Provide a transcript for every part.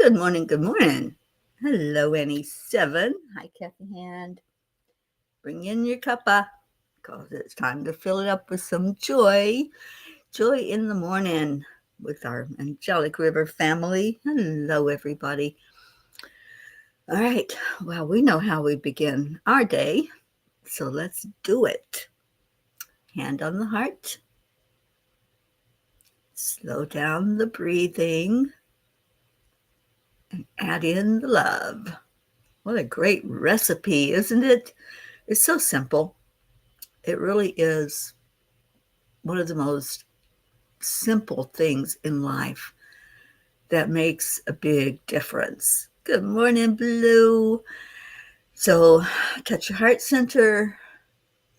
Good morning, good morning. Hello, Annie7. Hi, Kathy Hand. Bring in your cuppa, because it's time to fill it up with some joy. Joy in the morning with our Angelic River family. Hello, everybody. All right, well, we know how we begin our day, so let's do it. Hand on the heart. Slow down the breathing and add in the love. What a great recipe, isn't it? It's so simple. It really is one of the most simple things in life that makes a big difference. Good morning, Blue. So, touch your heart center,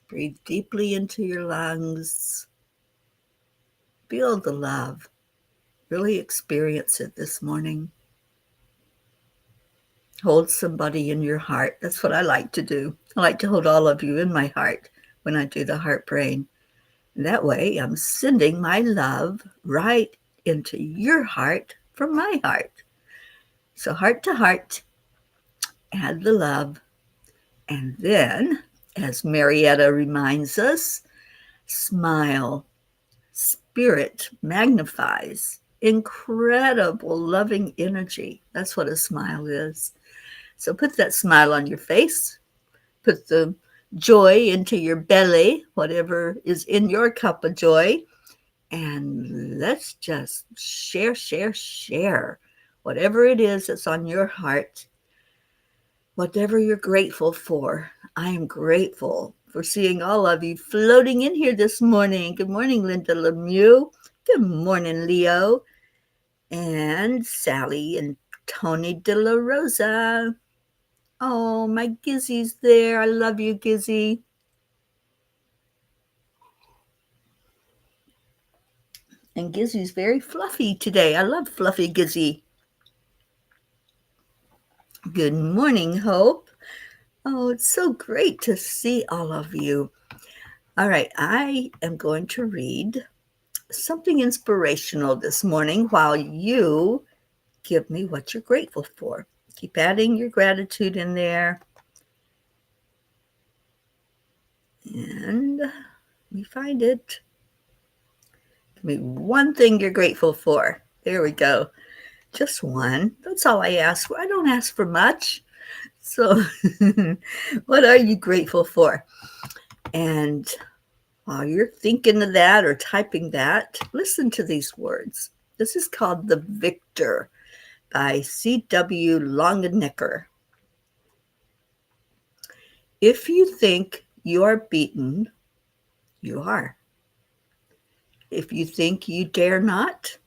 breathe deeply into your lungs, feel the love. Really experience it this morning. Hold somebody in your heart. That's what I like to do. I like to hold all of you in my heart when I do the heart brain. That way, I'm sending my love right into your heart from my heart. So, heart to heart, add the love. And then, as Marietta reminds us, smile. Spirit magnifies incredible loving energy. That's what a smile is. So, put that smile on your face, put the joy into your belly, whatever is in your cup of joy. And let's just share. Whatever it is that's on your heart, whatever you're grateful for. I am grateful for seeing all of you floating in here this morning. Good morning, Linda Lemieux. Good morning, Leo. And Sally and Tony De La Rosa. Oh, my Gizzy's there. I love you, Gizzy. And Gizzy's very fluffy today. I love fluffy Gizzy. Good morning, Hope. Oh, it's so great to see all of you. All right, I am going to read something inspirational this morning while you give me what you're grateful for. Keep adding your gratitude in there. And let me find it. Give me one thing you're grateful for. There we go. Just one. That's all I ask for. I don't ask for much. So, what are you grateful for? And while you're thinking of that or typing that, listen to these words. This is called The Victor by C.W. Longenecker. If you think you are beaten, you are. If you think you dare not,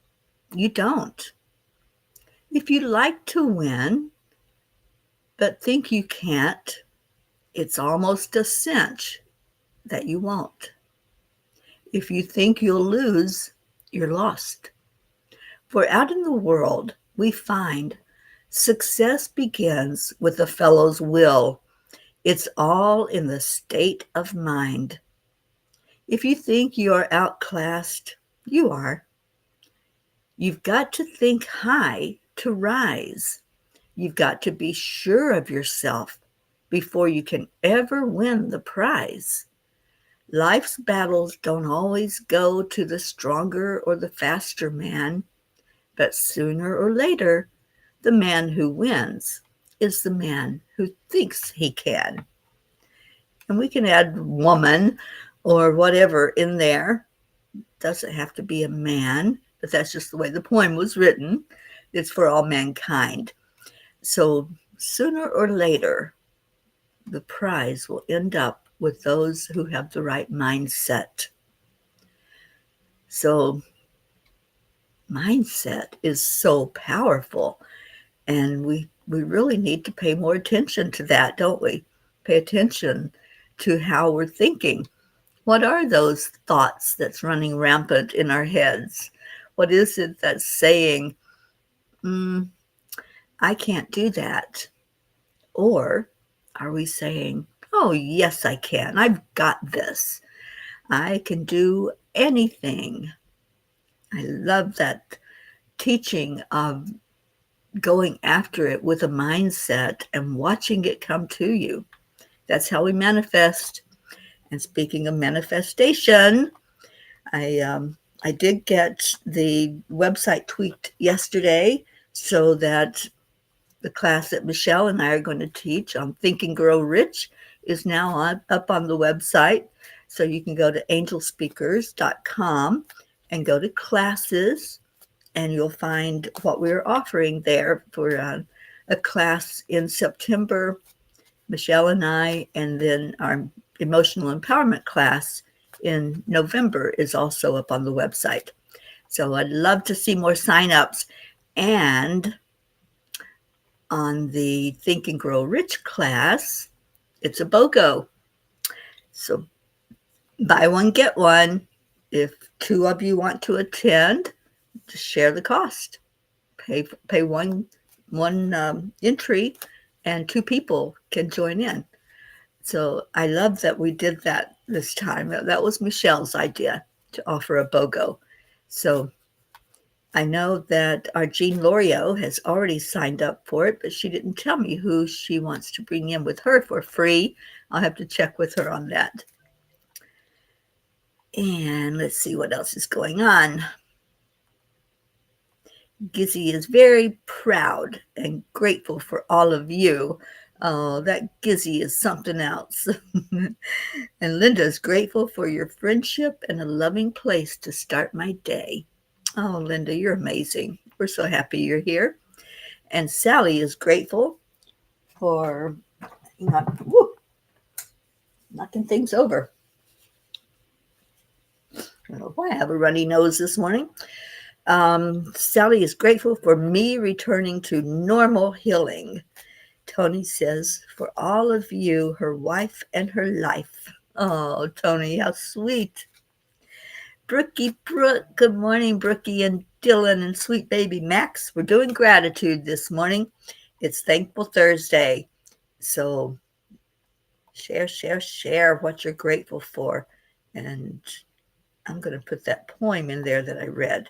you don't. If you like to win, but think you can't, it's almost a cinch that you won't. If you think you'll lose, you're lost. For out in the world, we find success begins with a fellow's will. It's all in the state of mind. If you think you are outclassed, you are. You've got to think high to rise. You've got to be sure of yourself before you can ever win the prize. Life's battles don't always go to the stronger or the faster man, but sooner or later, the man who wins is the man who thinks he can. And we can add woman or whatever in there. Doesn't have to be a man, but that's just the way the poem was written. It's for all mankind. So sooner or later, the prize will end up with those who have the right mindset. So mindset is so powerful, and we really need to pay more attention to that, don't we? Pay attention to how we're thinking. What are those thoughts that's running rampant in our heads? What is it that's saying, I can't do that? Or are we saying, oh, yes, I can. I've got this. I can do anything. I love that teaching of going after it with a mindset and watching it come to you. That's how we manifest. And speaking of manifestation, I did get the website tweaked yesterday so that the class that Michelle and I are going to teach on Think and Grow Rich is now up on the website. So you can go to angelspeakers.com and go to classes, and you'll find what we're offering there for a class in September. Michelle and I, and then our emotional empowerment class in November is also up on the website. So I'd love to see more signups. And on the Think and Grow Rich class, it's a BOGO. So buy one, get one. If two of you want to attend, just share the cost. Pay one entry, and two people can join in. So I love that we did that this time. That was Michelle's idea to offer a BOGO. So I know that our Jean Lorio has already signed up for it, but she didn't tell me who she wants to bring in with her for free. I'll have to check with her on that. And let's see what else is going on. Gizzy is very proud and grateful for all of you. Oh, that Gizzy is something else. And Linda is grateful for your friendship and a loving place to start my day. Oh, Linda, you're amazing. We're so happy you're here. And Sally is grateful for knocking things over. I don't know why I have a runny nose this morning. Sally is grateful for me returning to normal healing. Tony says, for all of you, her wife and her life. Oh, Tony, how sweet. Brookie, good morning, Brookie and Dylan and sweet baby Max. We're doing gratitude this morning. It's Thankful Thursday. So share what you're grateful for. And I'm going to put that poem in there that I read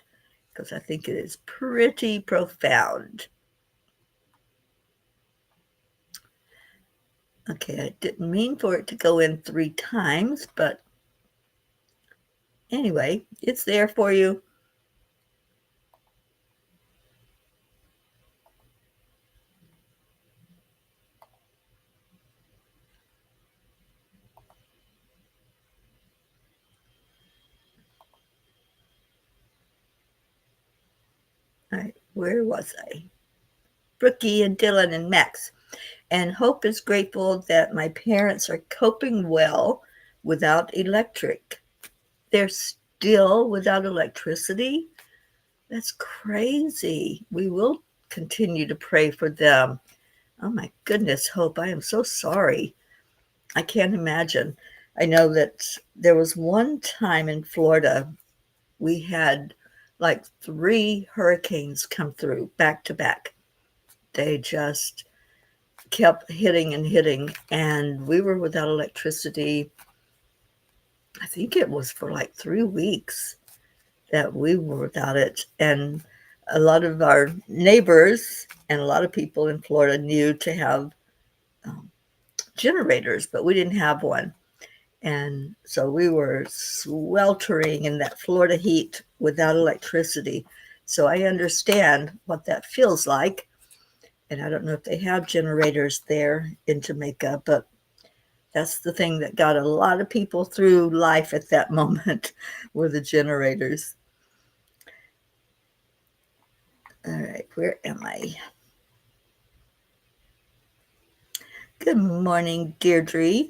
because I think it is pretty profound. Okay, I didn't mean for it to go in 3 times, but anyway, it's there for you. All right, where was I? Brookie and Dylan and Max. And Hope is grateful that my parents are coping well without electric. They're still without electricity. That's crazy. We will continue to pray for them. Oh my goodness, Hope, I am so sorry. I can't imagine. I know that there was one time in Florida, we had like 3 hurricanes come through back to back. They just kept hitting and hitting, and we were without electricity. I think it was for like 3 weeks that we were without it. And a lot of our neighbors and a lot of people in Florida knew to have generators, but we didn't have one. And so we were sweltering in that Florida heat without electricity. So I understand what that feels like. And I don't know if they have generators there in Jamaica, but that's the thing that got a lot of people through life at that moment were the generators. All right, where am I? Good morning, Deirdre.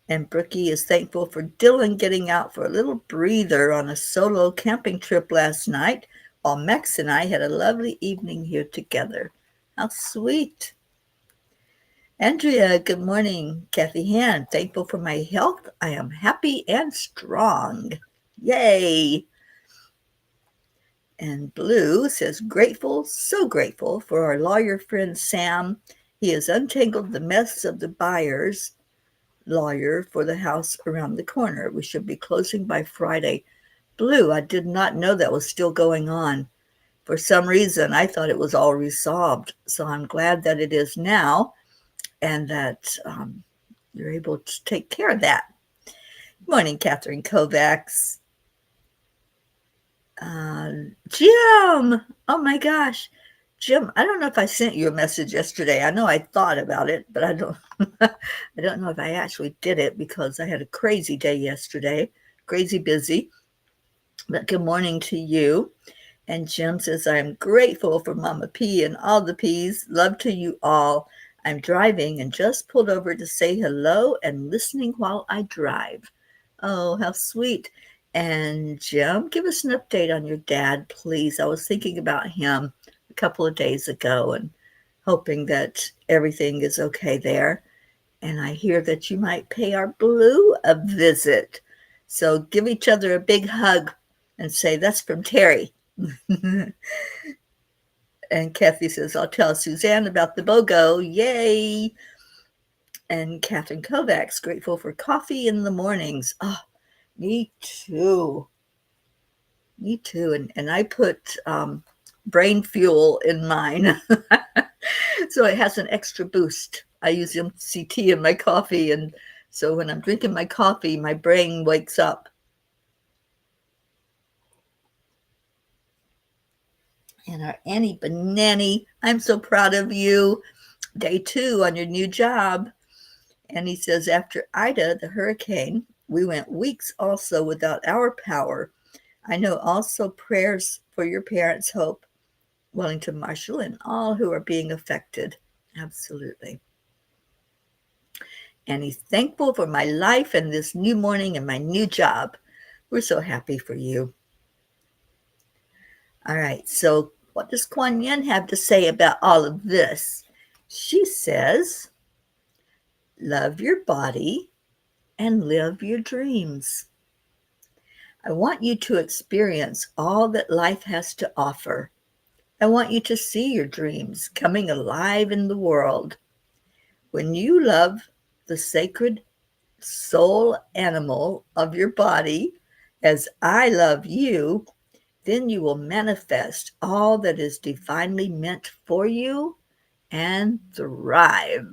And Brookie is thankful for Dylan getting out for a little breather on a solo camping trip last night, while Max and I had a lovely evening here together. How sweet. Andrea, good morning. Kathy Han, thankful for my health. I am happy and strong. Yay. And Blue says, grateful, so grateful for our lawyer friend Sam. He has untangled the mess of the buyer's lawyer for the house around the corner. We should be closing by Friday. Blue, I did not know that was still going on For some reason, I thought it was all resolved. So I'm glad that it is now and that you're able to take care of that. Good morning, Catherine Kovacs. Jim! Oh my gosh. Jim, I don't know if I sent you a message yesterday. I know I thought about it, but I don't I don't know if I actually did it because I had a crazy day yesterday. Crazy busy. But good morning to you. And Jim says, I'm grateful for Mama P and all the P's. Love to you all. I'm driving and just pulled over to say hello and listening while I drive. Oh, how sweet. And Jim, give us an update on your dad, please. I was thinking about him a couple of days ago and hoping that everything is okay there. And I hear that you might pay our Blue a visit. So give each other a big hug and say, that's from Teri. And Kathy says, I'll tell Suzanne about the BOGO. Yay. And Catherine Kovacs, grateful for coffee in the mornings. Oh, me too. Me too. And I put brain fuel in mine. So it has an extra boost. I use MCT in my coffee. And so when I'm drinking my coffee, my brain wakes up. And our Annie Banani, I'm so proud of you. Day 2 on your new job. And he says, after Ida, the hurricane, we went weeks also without our power. I know also prayers for your parents, Hope, Wellington Marshall, and all who are being affected. Absolutely. And he's thankful for my life and this new morning and my new job. We're so happy for you. All right, so what does Kuan Yin have to say about all of this? She says, love your body and live your dreams. I want you to experience all that life has to offer. I want you to see your dreams coming alive in the world. When you love the sacred soul animal of your body as I love you, then you will manifest all that is divinely meant for you and thrive.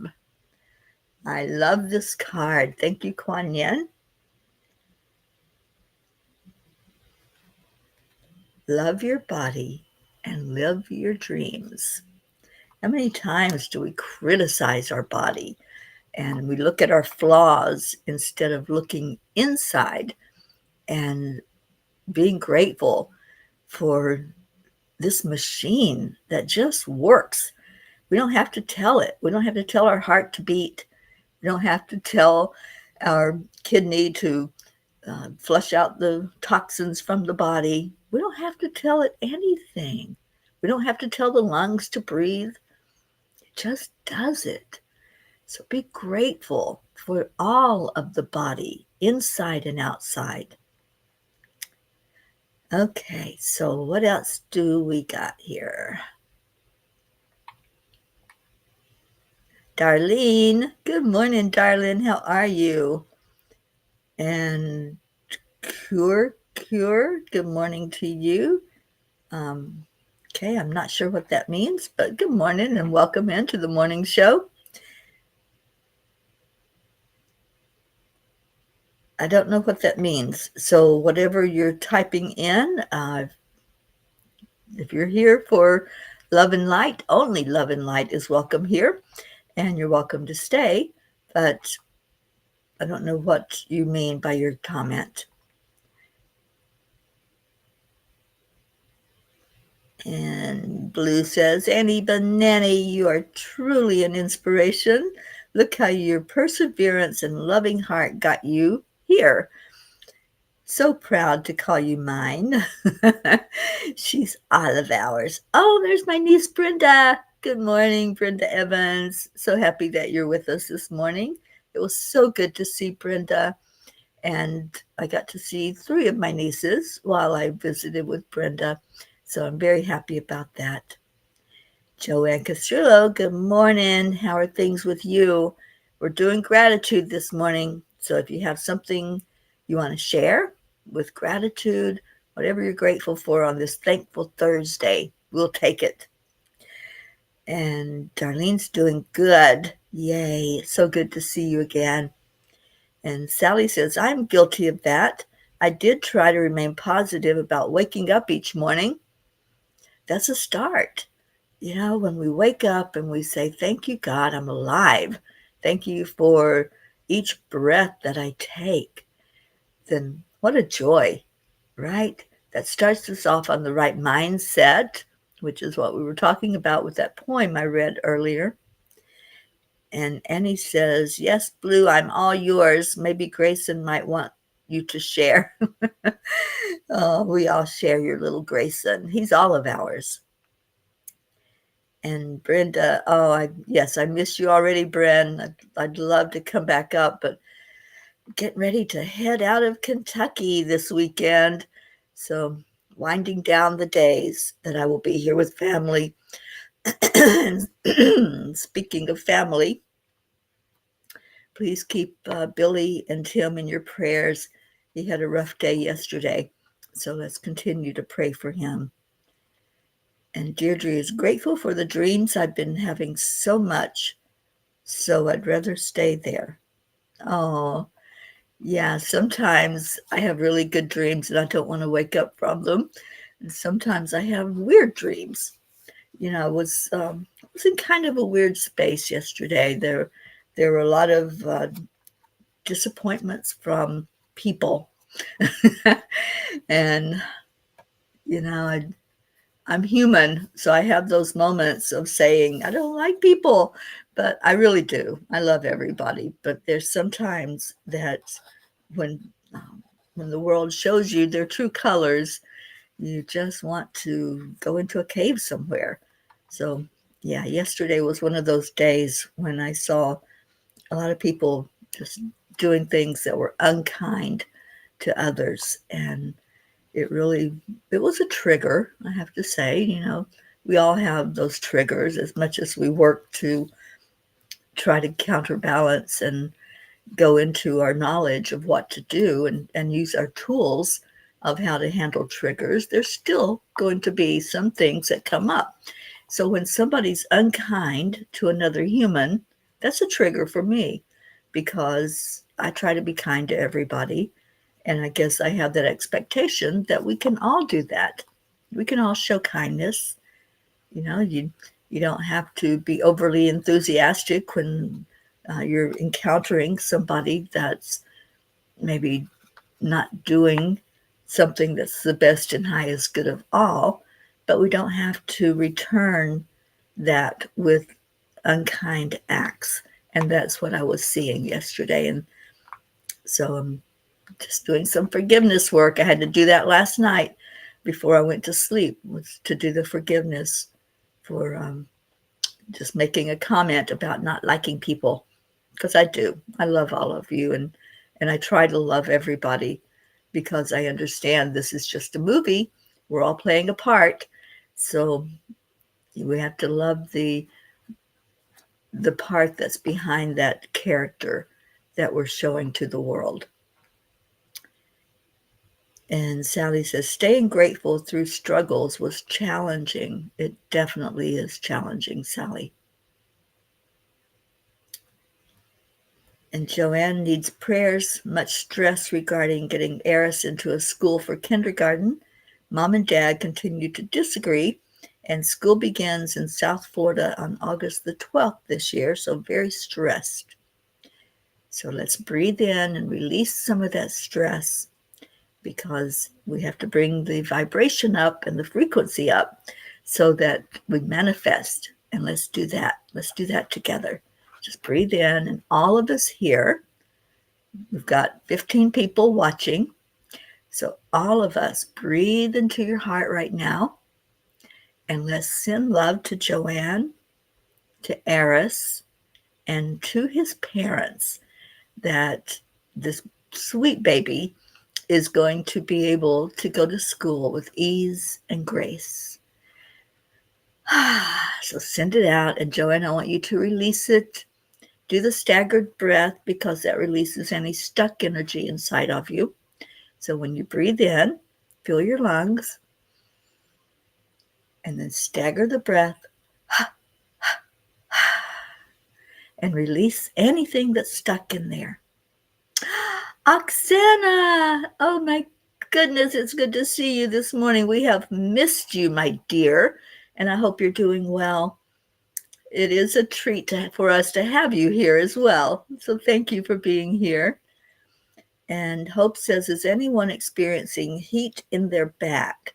I love this card. Thank you, Kuan Yin. Love your body and live your dreams. How many times do we criticize our body and we look at our flaws instead of looking inside and being grateful for this machine that just works? We don't have to tell it. We don't have to tell our heart to beat. We don't have to tell our kidney to flush out the toxins from the body. We don't have to tell it anything. We don't have to tell the lungs to breathe. It just does it. So be grateful for all of the body, inside and outside. Okay, so what else do we got here? Darlene, good morning, Darlene. How are you? And Cure, good morning to you. Okay, I'm not sure what that means, but good morning and welcome into the morning show. I don't know what that means. So whatever you're typing in, if you're here for love and light, only love and light is welcome here, and you're welcome to stay. But I don't know what you mean by your comment. And Blue says, Annie Banani, you are truly an inspiration. Look how your perseverance and loving heart got you here. So proud to call you mine. She's all of ours. Oh, there's my niece, Brenda. Good morning, Brenda Evans. So happy that you're with us this morning. It was so good to see Brenda. And I got to see 3 of my nieces while I visited with Brenda. So I'm very happy about that. Joanne Castrillo, good morning. How are things with you? We're doing gratitude this morning. So if you have something you want to share with gratitude, whatever you're grateful for on this Thankful Thursday, we'll take it. And Darlene's doing good. Yay. It's so good to see you again. And Sally says, I'm guilty of that. I did try to remain positive about waking up each morning. That's a start. When we wake up and we say, thank you, God, I'm alive. Thank you for each breath that I take. Then what a joy, right? That starts us off on the right mindset, which is what we were talking about with that poem I read earlier. And Annie says, yes, Blue, I'm all yours. Maybe Grayson might want you to share. Oh, we all share your little Grayson. He's all of ours. And Brenda, yes, I miss you already, Bren. I'd love to come back up, but getting ready to head out of Kentucky this weekend. So winding down the days that I will be here with family. Speaking of family, please keep Billy and Tim in your prayers. He had a rough day yesterday, so let's continue to pray for him. And Deirdre is grateful for the dreams I've been having so much, so I'd rather stay there. Oh, yeah, sometimes I have really good dreams and I don't want to wake up from them. And sometimes I have weird dreams. I was in kind of a weird space yesterday. There were a lot of disappointments from people. And, you know, I, I'm human, so I have those moments of saying, I don't like people, but I really do. I love everybody. But there's sometimes that when um, when the world shows you their true colors, you just want to go into a cave somewhere. So, yeah, yesterday was one of those days when I saw a lot of people just doing things that were unkind to others. And it was a trigger, I have to say. We all have those triggers as much as we work to try to counterbalance and go into our knowledge of what to do and use our tools of how to handle triggers. There's still going to be some things that come up. So when somebody's unkind to another human, that's a trigger for me because I try to be kind to everybody. And I guess I have that expectation that we can all do that. We can all show kindness. You don't have to be overly enthusiastic when you're encountering somebody that's maybe not doing something that's the best and highest good of all, but we don't have to return that with unkind acts. And that's what I was seeing yesterday. And so I'm just doing some forgiveness work. I had to do that last night before I went to sleep, was to do the forgiveness for just making a comment about not liking people, because I do. I love all of you, and I try to love everybody because I understand this is just a movie. We're all playing a part. So we have to love the part that's behind that character that we're showing to the world. And Sally says, staying grateful through struggles was challenging. It definitely is challenging, Sally. And Joanne needs prayers, much stress regarding getting Eris into a school for kindergarten. Mom and Dad continue to disagree, and school begins in South Florida on August the 12th this year, so very stressed. So let's breathe in and release some of that stress because we have to bring the vibration up and the frequency up so that we manifest. And let's do that. Let's do that together. Just breathe in, and all of us here, we've got 15 people watching. So all of us, breathe into your heart right now, and let's send love to Joanne, to Eris, and to his parents, that this sweet baby is going to be able to go to school with ease and grace. So send it out. And Joanne, I want you to release it. Do the staggered breath because that releases any stuck energy inside of you. So when you breathe in, fill your lungs And then stagger the breath and release anything that's stuck in there. Oksana! Oh my goodness, it's good to see you this morning. We have missed you, my dear, and I hope you're doing well. It is a treat for us to have you here as well. So thank you for being here. And Hope says, is anyone experiencing heat in their back?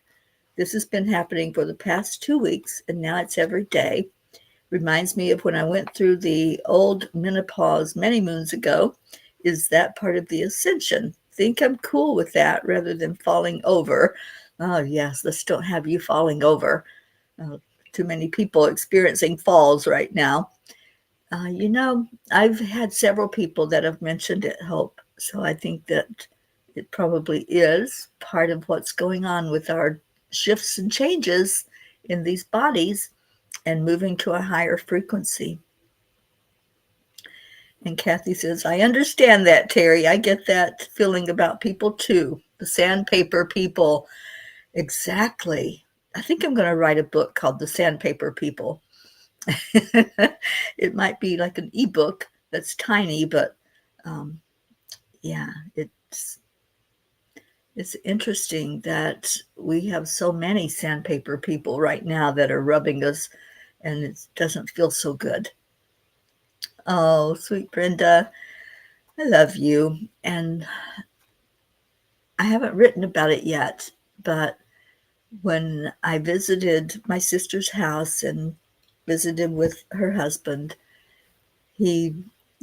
This has been happening for the past 2 weeks, and now it's every day. Reminds me of when I went through the old menopause many moons ago. Is that part of the ascension? Think I'm cool with that rather than falling over. Oh, yes, let's don't have you falling over. Too many people experiencing falls right now. I've had several people that have mentioned it, Hope. So I think that it probably is part of what's going on with our shifts and changes in these bodies and moving to a higher frequency. And Kathy says, I understand that, Teri. I get that feeling about people too. The sandpaper people. Exactly. I think I'm going to write a book called The Sandpaper People. It might be like an ebook that's tiny, but yeah, it's interesting that we have so many sandpaper people right now that are rubbing us, and it doesn't feel so good. Oh, sweet Brenda, I love you. And I haven't written about it yet, but when I visited my sister's house and visited with her husband, he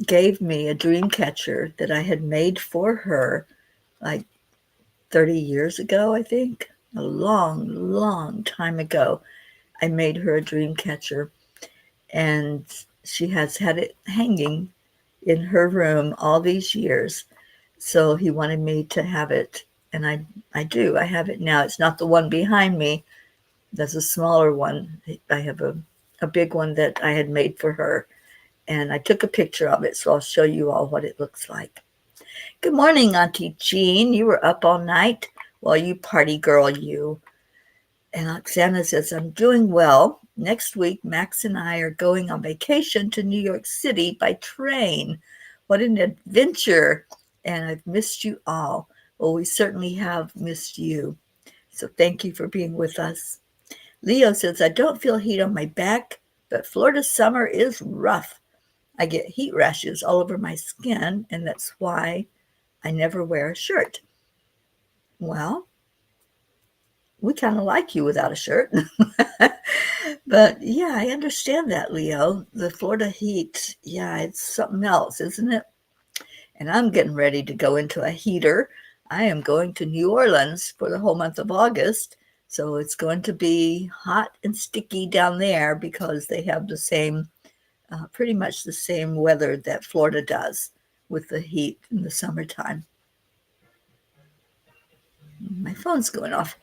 gave me a dream catcher that I had made for her like 30 years ago, I think. A long, long time ago, I made her a dream catcher, and she has had it hanging in her room all these years. So he wanted me to have it, and I do. I have it now. It's not the one behind me. There's a smaller one. I have a big one that I had made for her, and I took a picture of it, so I'll show you all what it looks like. Good morning, Auntie Jean. You were up all night? Well, you party girl, you. And Oksana says, I'm doing well. Next week, Max and I are going on vacation to New York City by train. What an adventure. And I've missed you all. Well, we certainly have missed you. So thank you for being with us. Leo says, I don't feel heat on my back, but Florida summer is rough. I get heat rashes all over my skin, and that's why I never wear a shirt. Well, we kind of like you without a shirt. But yeah, I understand that, Leo. The Florida heat, yeah, it's something else, isn't it? And I'm getting ready to go into a heater. I am going to New Orleans for the whole month of August. So it's going to be hot and sticky down there because they have the same, pretty much the same weather that Florida does with the heat in the summertime. My phone's going off.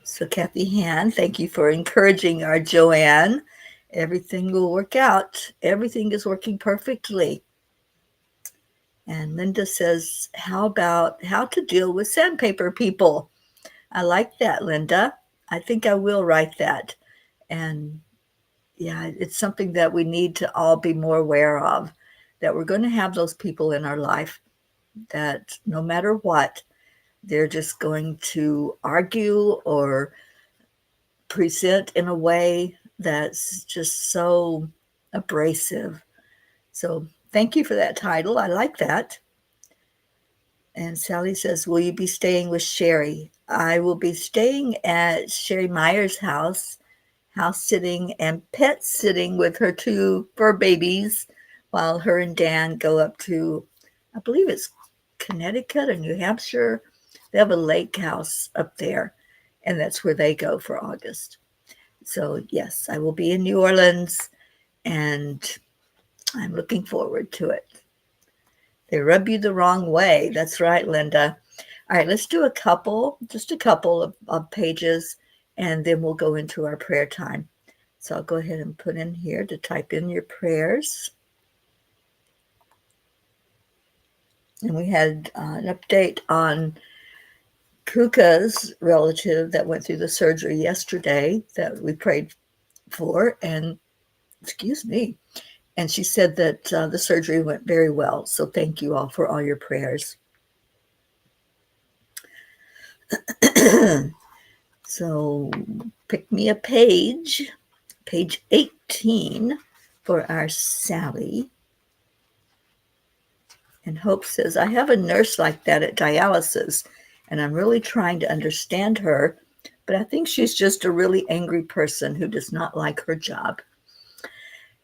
So Kathy Han, thank you for encouraging our Joanne. Everything will work out. Everything is working perfectly. And Linda says, how about how to deal with sandpaper people? I like that, Linda. I think I will write that. And yeah, it's something that we need to all be more aware of, that we're going to have those people in our life that no matter what, they're just going to argue or present in a way that's just so abrasive. So thank you for that title. I like that. And Sally says, will you be staying with Sherry? I will be staying at Sherry Meyer's house sitting and pet sitting with her 2 fur babies while her and Dan go up to, I believe it's Connecticut or New Hampshire. They have a lake house up there, and that's where they go for August. So yes, I will be in New Orleans, and I'm looking forward to it. They rub you the wrong way. That's right, Linda. All right, let's do just a couple of pages, and then we'll go into our prayer time. So I'll go ahead and put in here to type in your prayers. And we had an update on Kuka's relative that went through the surgery yesterday that we prayed for, and excuse me, and she said that the surgery went very well. So thank you all for all your prayers. So pick me a page 18 for our Sally. And Hope says, I have a nurse like that at dialysis, and I'm really trying to understand her, but I think she's just a really angry person who does not like her job.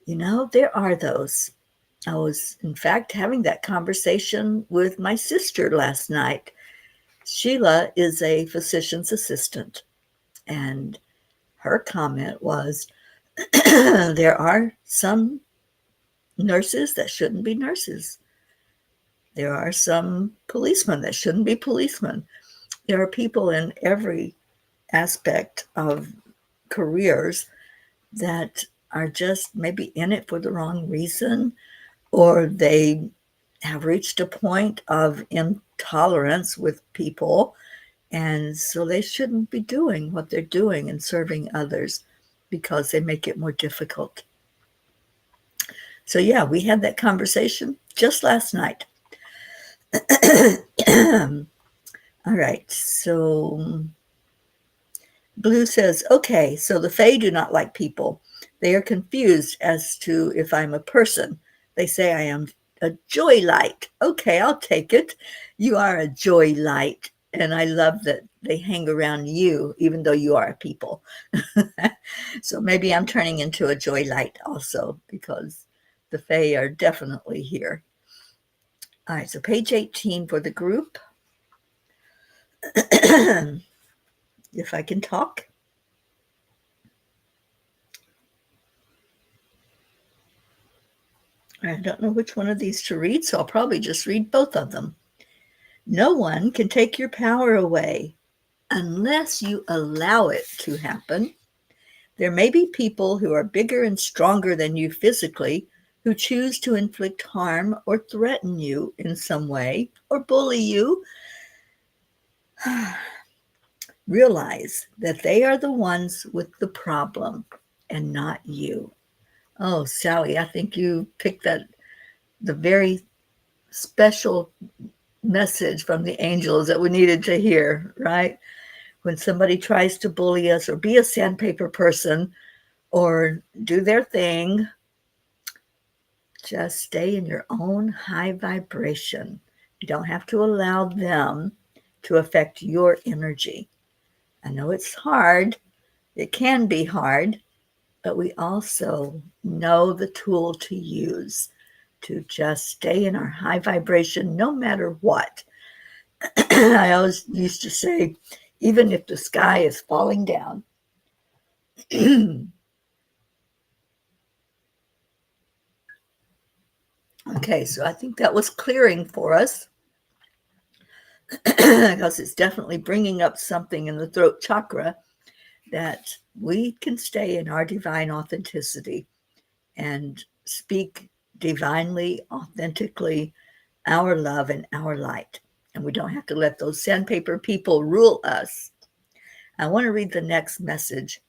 You know, there are those. I was, in fact, having that conversation with my sister last night. Sheila is a physician's assistant, and her comment was there are some nurses that shouldn't be nurses. There are some policemen that shouldn't be policemen. There are people in every aspect of careers that are just maybe in it for the wrong reason, or they have reached a point of intolerance with people, and so they shouldn't be doing what they're doing and serving others because they make it more difficult. So yeah, we had that conversation just last night. All right, so Blue says, okay, so the Fae do not like people. They are confused as to if I'm a person. They say I am a joy light. Okay, I'll take it. You are a joy light. And I love that they hang around you, even though you are a people. So maybe I'm turning into a joy light also, because the Fae are definitely here. All right, so page 18 for the group. If I can talk. I don't know which one of these to read, so I'll probably just read both of them. No one can take your power away unless you allow it to happen. There may be people who are bigger and stronger than you physically who choose to inflict harm or threaten you in some way or bully you. Realize that they are the ones with the problem and not you. Oh, Sally, I think you picked the very special message from the angels that we needed to hear, right? When somebody tries to bully us or be a sandpaper person or do their thing, just stay in your own high vibration. You don't have to allow them to affect your energy. I know it's hard. It can be hard, but we also know the tool to use to just stay in our high vibration no matter what. I always used to say, even if the sky is falling down. Okay, so I think that was clearing for us because it's definitely bringing up something in the throat chakra that we can stay in our divine authenticity and speak divinely, authentically, our love and our light. And we don't have to let those sandpaper people rule us. I want to read the next message.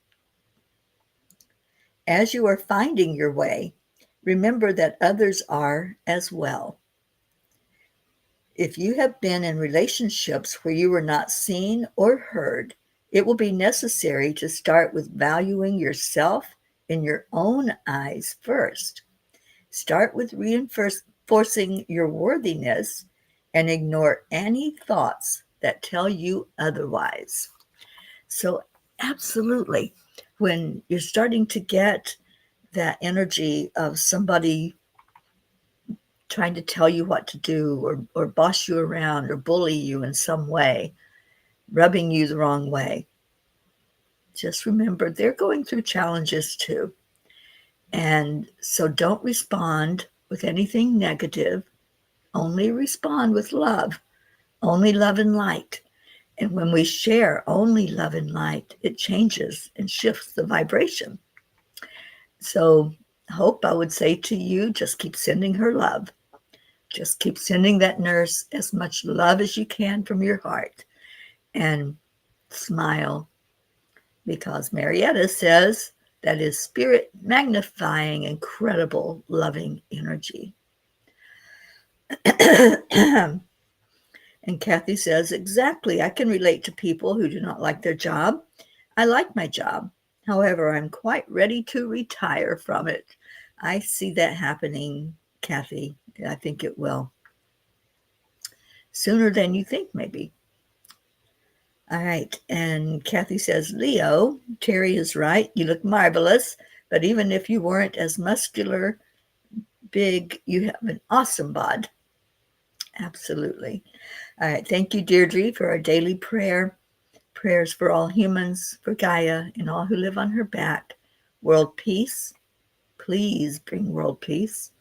As you are finding your way, remember that others are as well. If you have been in relationships where you were not seen or heard, it will be necessary to start with valuing yourself in your own eyes first. Start with reinforcing your worthiness and ignore any thoughts that tell you otherwise. So, absolutely, when you're starting to get that energy of somebody trying to tell you what to do or boss you around or bully you in some way, rubbing you the wrong way, just remember they're going through challenges too. And so don't respond with anything negative, only respond with love, only love and light. And when we share only love and light, it changes and shifts the vibration. So, Hope, I would say to you, just keep sending her love. Just keep sending that nurse as much love as you can from your heart. and smile, because Marietta says that is spirit magnifying incredible loving energy. And Kathy says, exactly, I can relate to people who do not like their job. I like my job. However, I'm quite ready to retire from it. I see that happening, Kathy. I think it will. Sooner than you think, maybe. All right. And Kathy says, Leo, Teri is right. You look marvelous. But even if you weren't as muscular, big, you have an awesome bod. Absolutely. All right. Thank you, Deirdre, for our daily prayer. Prayers for all humans, for Gaia, and all who live on her back. World peace. Please bring world peace.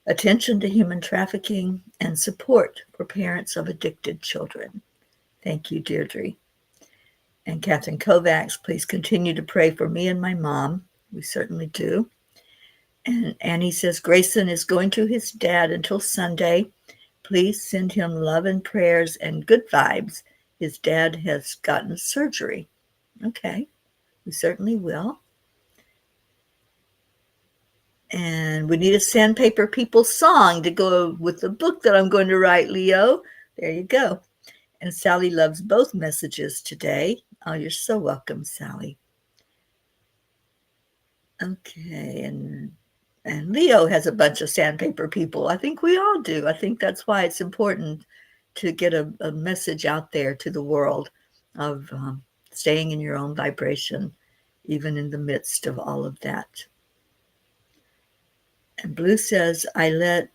Attention to human trafficking and support for parents of addicted children. Thank you, Deirdre. And Catherine Kovacs, please continue to pray for me and my mom. We certainly do. And Annie says, Grayson is going to his dad until Sunday. Please send him love and prayers and good vibes. His dad has gotten surgery. Okay, we certainly will. And we need a Sandpaper People song to go with the book that I'm going to write, Leo. There you go. And Sally loves both messages today. Oh, you're so welcome, Sally. Okay, and Leo has a bunch of Sandpaper People. I think we all do. I think that's why it's important to get a message out there to the world of staying in your own vibration, even in the midst of all of that. And Blue says, I let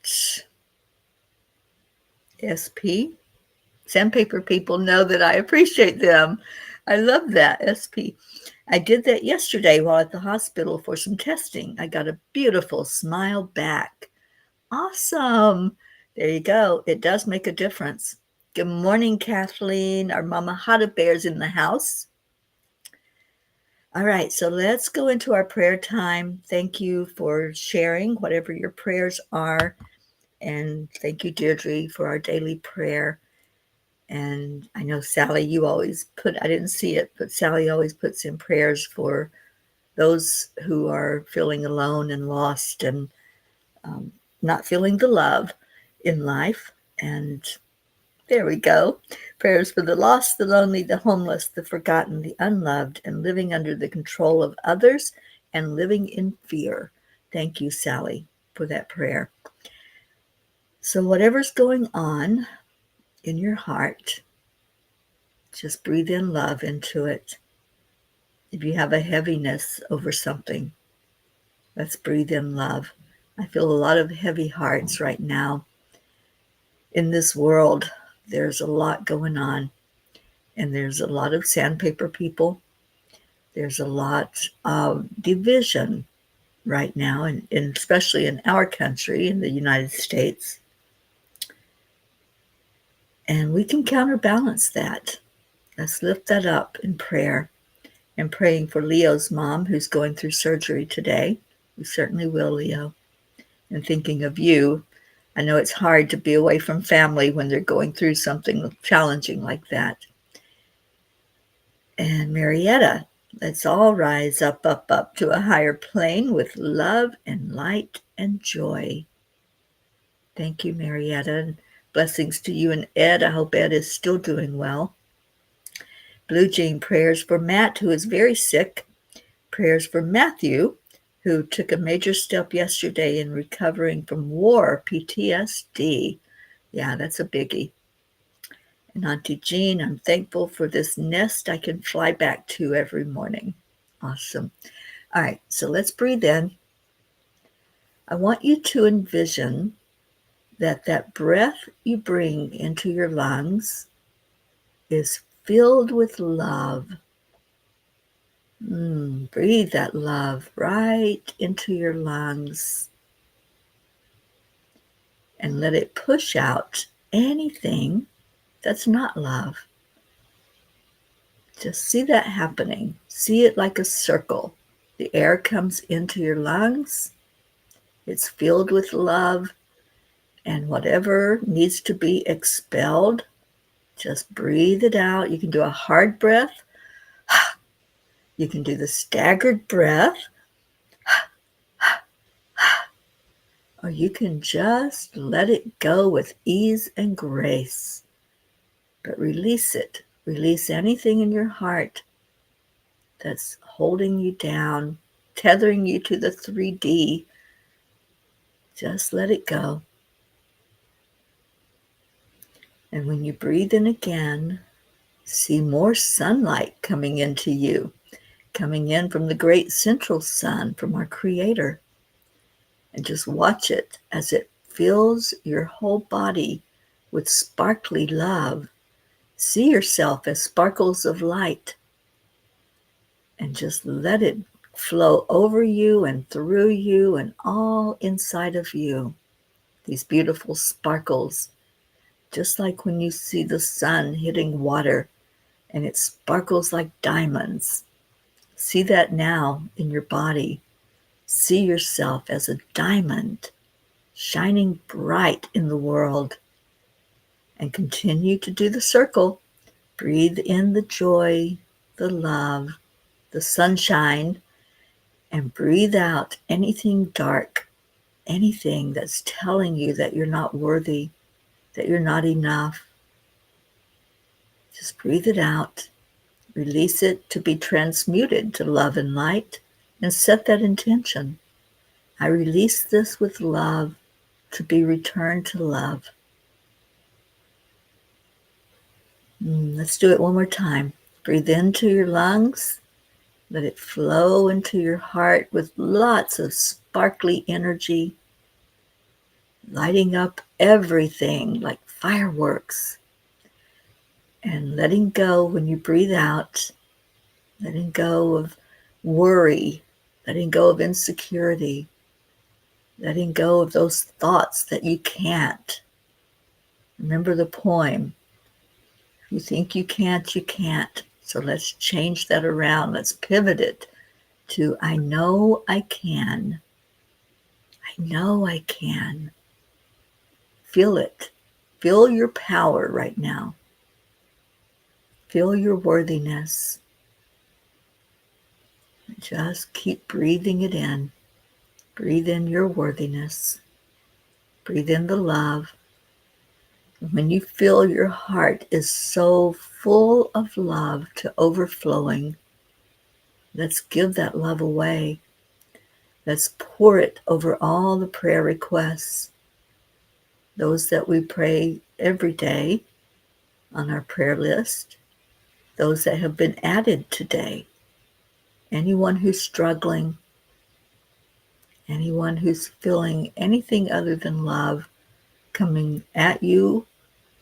SP, Sandpaper People, know that I appreciate them. I love that, SP. I did that yesterday while at the hospital for some testing. I got a beautiful smile back. Awesome. There you go. It does make a difference. Good morning, Kathleen. Our Mama Hada Bear's in the house. All right, so let's go into our prayer time. Thank you for sharing whatever your prayers are. And thank you, Deirdre, for our daily prayer. And I know, Sally, you always put, I didn't see it, but Sally always puts in prayers for those who are feeling alone and lost and not feeling the love in life. And there we go. Prayers for the lost, the lonely, the homeless, the forgotten, the unloved, and living under the control of others and living in fear. Thank you, Sally, for that prayer. So whatever's going on in your heart, just breathe in love into it. If you have a heaviness over something, let's breathe in love. I feel a lot of heavy hearts right now. In this world, there's a lot going on, and there's a lot of Sandpaper People. There's a lot of division right now, and especially in our country, in the United States. And we can counterbalance that. Let's lift that up in prayer. And praying for Leo's mom, who's going through surgery today. We certainly will, Leo. And thinking of you. I know it's hard to be away from family when they're going through something challenging like that. And Marietta, let's all rise up, up, up to a higher plane with love and light and joy. Thank you, Marietta. And blessings to you and Ed. I hope Ed is still doing well. Blue Jean, prayers for Matt, who is very sick. Prayers for Matthew, who took a major step yesterday in recovering from war, PTSD. Yeah, that's a biggie. And Auntie Jean, I'm thankful for this nest I can fly back to every morning. Awesome. All right, so let's breathe in. I want you to envision that breath you bring into your lungs is filled with love. Breathe that love right into your lungs and let it push out anything that's not love. Just see that happening. See it like a circle. The air comes into your lungs. It's filled with love, and whatever needs to be expelled Just breathe it out. You can do a hard breath. You can do the staggered breath. Or you can just let it go with ease and grace. But release it. Release anything in your heart that's holding you down, tethering you to the 3D. Just let it go. And when you breathe in again, see more sunlight coming into you, coming in from the great central sun, from our Creator. And just watch it as it fills your whole body with sparkly love. See yourself as sparkles of light and just let it flow over you and through you and all inside of you. These beautiful sparkles, just like when you see the sun hitting water and it sparkles like diamonds. See that now in your body. See yourself as a diamond shining bright in the world. And continue to do the circle. Breathe in the joy, the love, the sunshine, and breathe out anything dark, anything that's telling you that you're not worthy, that you're not enough. Just breathe it out. Release it to be transmuted to love and light, and set that intention. I release this with love to be returned to love. Let's do it one more time. Breathe into your lungs. Let it flow into your heart with lots of sparkly energy, lighting up everything like fireworks. And letting go when you breathe out, letting go of worry, letting go of insecurity, letting go of those thoughts that you can't. Remember the poem. If you think you can't, you can't. So let's change that around. Let's pivot it to I know I can. I know I can. Feel it. Feel your power right now. Feel your worthiness. Just keep breathing it in. Breathe in your worthiness. Breathe in the love. When you feel your heart is so full of love to overflowing, let's give that love away. Let's pour it over all the prayer requests, those that we pray every day on our prayer list, those that have been added today, anyone who's struggling, anyone who's feeling anything other than love coming at you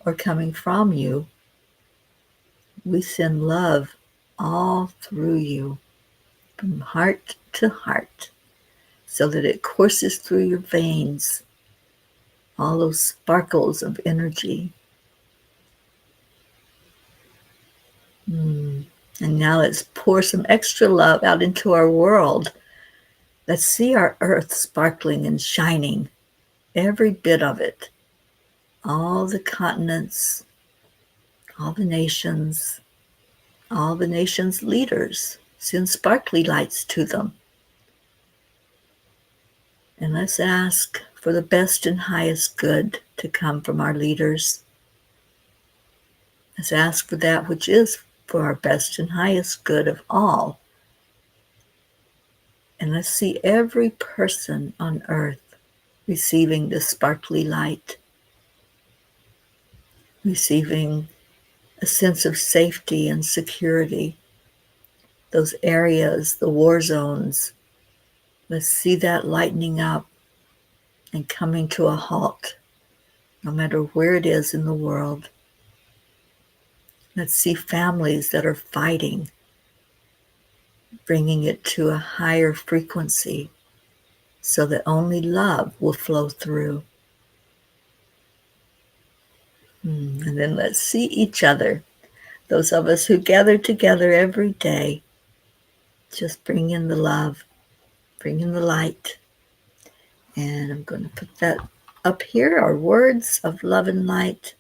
or coming from you, we send love all through you, from heart to heart, so that it courses through your veins, all those sparkles of energy. And now let's pour some extra love out into our world. Let's see our earth sparkling and shining, every bit of it. All the continents, all the nations leaders. Send sparkly lights to them. And let's ask for the best and highest good to come from our leaders. Let's ask for that which is for our best and highest good of all. And let's see every person on earth receiving the sparkly light, receiving a sense of safety and security. Those areas, the war zones, let's see that lightening up and coming to a halt, no matter where it is in the world. Let's see families that are fighting, bringing it to a higher frequency so that only love will flow through. And then let's see each other, those of us who gather together every day. Just bring in the love, bring in the light. And I'm going to put that up here, our words of love and light.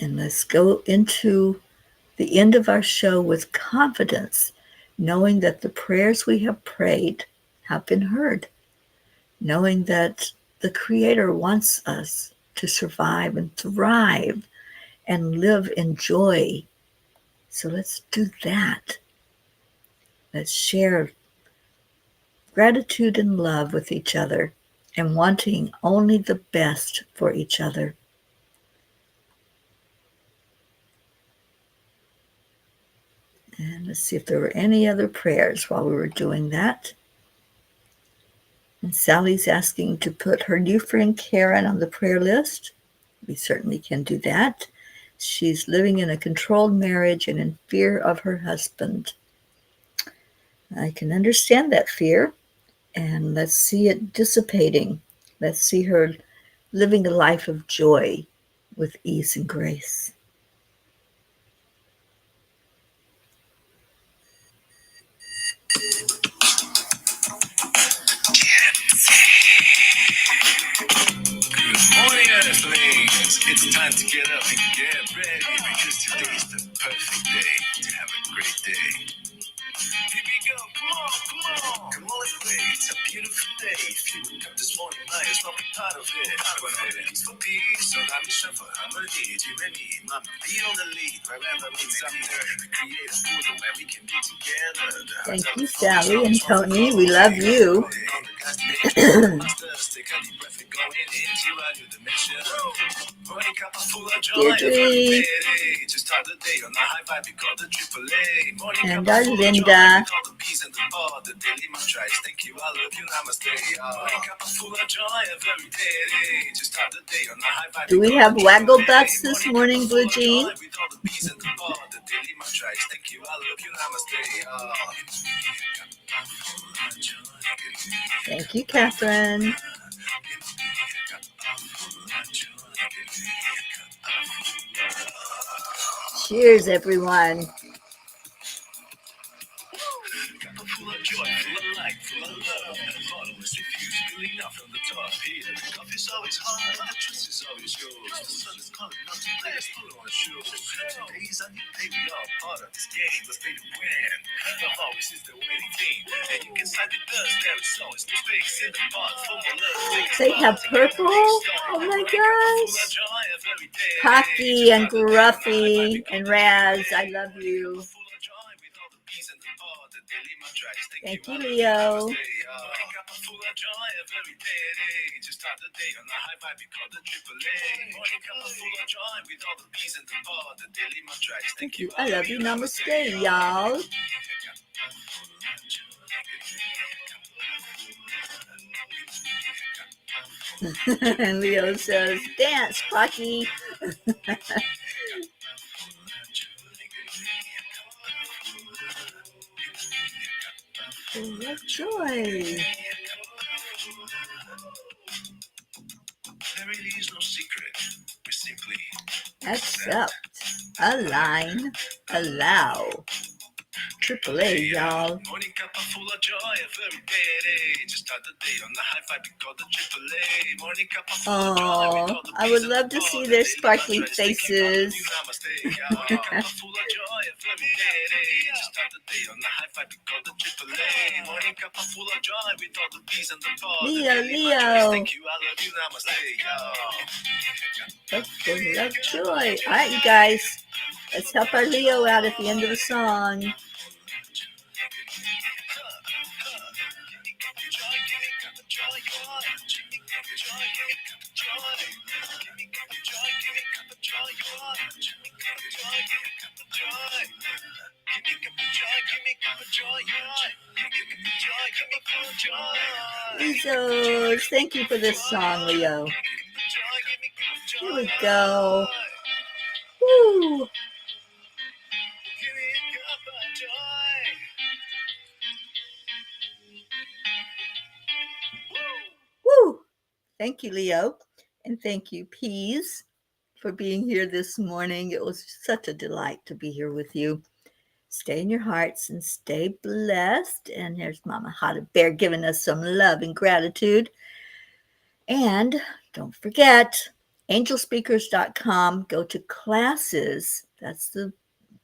And let's go into the end of our show with confidence, knowing that the prayers we have prayed have been heard, knowing that the Creator wants us to survive and thrive and live in joy. So let's do that. Let's share gratitude and love with each other and wanting only the best for each other. And let's see if there were any other prayers while we were doing that. And Sally's asking to put her new friend Karen on the prayer list. We certainly can do that. She's living in a controlled marriage and in fear of her husband. I can understand that fear, and let's see it dissipating. Let's see her living a life of joy with ease and grace. Morning, Earthlings! It's time to get up and get ready because today's the perfect day to have a great day. Here we go, come on! Come on, let's play. It's a beautiful day. If you woke up this morning, might as well be part of it. When all peace for peace, so let me shine for harmony. You and me, mama, be on the lead. Wherever means I'm there. The creator's portal where we can be together. Thank you, Sally and Tony. We love you. Take a deep breath and go into a new dimension. Morning cup full of joy. Deirdre. Just start the day on a high vibe. We call the AAA. Morning And cup our full of Linda. joy. We call the peace and the bar. The daily mantra is thank you, I love you, namaste. Morning cup full of joy every day. Just start the day on a high vibe. Do we have waggle butts this morning, Blue Jean? With all the peace and the bar. The daily mantra is thank you, I love you, namaste. Thank you, Catherine. Cheers, everyone. Full of joy, full of light, full of love, and a bottomless refuse spilling out from the top here. The coffee's always hot, and the trust is always yours. The sun is calling out to play us full on the show. Today's a new day, we are part of this game. Let's play to win. Love always is the winning team, and you can side with us. There is always no space in the box for more love. They have purple? Oh my gosh. Pocky and Gruffy and Raz, I love you. Thank you, Leo. Thank you. I love you. Namaste, y'all. And Leo says, dance, Pocky. Full of joy. There really is no secret. We simply accept, align, allow. AAA, y'all. Morning cup full of joy every day. Just start the day on the high five. We call the AAA. Morning cup full of joy. Oh, I would love to see their sparkly faces. Morning cup full of joy every day. Just start the day on the high five. We call the AAA. Morning cup full of joy with all the peas and the ball. Leo. Thank you, I love you, namaste. Full of joy. All right, you guys. Let's help our Leo out at the end of the song. Bezos, thank you for this song, Leo. Here we go. Woo! Woo! Thank you, Leo. And thank you, Peas, for being here this morning. It was such a delight to be here with you. Stay in your hearts and stay blessed. And here's Mama Hot Bear giving us some love and gratitude. And don't forget, Angelspeakers.com, go to classes. That's the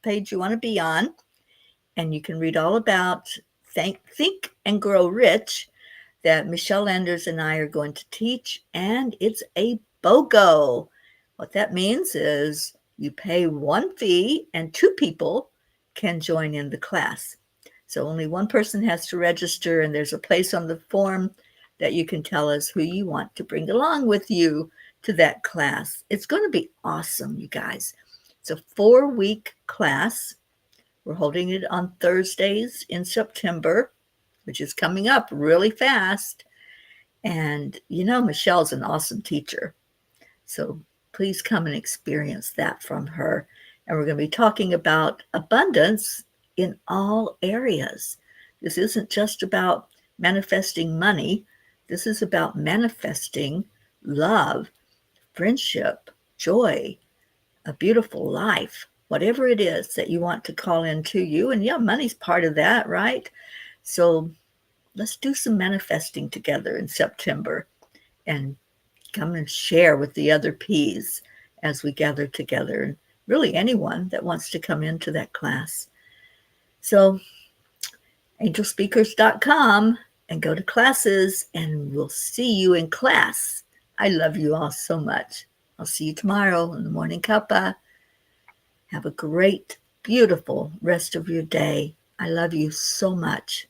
page you want to be on. And you can read all about Think and Grow Rich that Michelle Landers and I are going to teach. And it's a BOGO. What that means is you pay one fee and two people can join in the class. So only one person has to register, and there's a place on the form that you can tell us who you want to bring along with you to that class. It's going to be awesome, you guys. It's a 4-week class. We're holding it on Thursdays in September, which is coming up really fast. And you know, Michelle's an awesome teacher. So please come and experience that from her. And we're going to be talking about abundance in all areas. This isn't just about manifesting money. This is about manifesting love, friendship, joy, a beautiful life, whatever it is that you want to call into you. And yeah, money's part of that, right? So let's do some manifesting together in September and come and share with the other P's as we gather together, and really anyone that wants to come into that class. So angelspeakers.com and go to classes, and we'll see you in class. I love you all so much. I'll see you tomorrow in the Morning Cuppa. Have a great, beautiful rest of your day. I love you so much.